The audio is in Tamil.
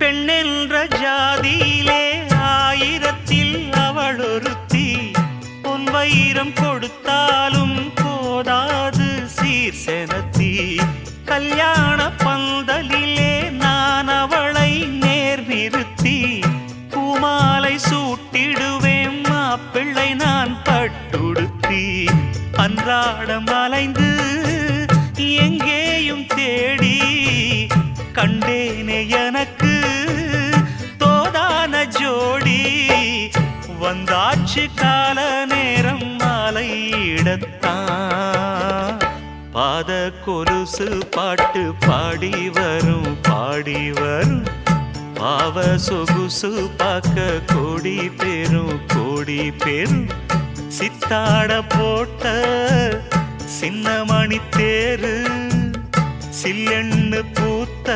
பெண்ணென்ற ஜாதியிலே ஆயிரத்தில் அவள் ஒருத்தி. பொன் வைரம் கொடுத்தாலும் போதாது சீர் செனத்தி. கல்யாண பந்தலிலே நான் அவளை நேர் நிறுத்தி. பூமாலை சூட்டிடுவேன் மாப்பிள்ளை நான் பட்டுடுத்தி. அன்றாடம் அலைந்து எங்கேயும் தேடி கண்டேனே எனக்கு தோதான ஜோடி. வந்தாச்சு கால நேரம் மாலையிடத்தான். பாத கொலுசு பாட்டு பாடி வரும் பாடி வரும். பாவ சொகுசு பார்க்க கோடி பேரும். சித்தாட போட்ட சின்ன மணி தேரு. சில்லெண்ணு பூத்த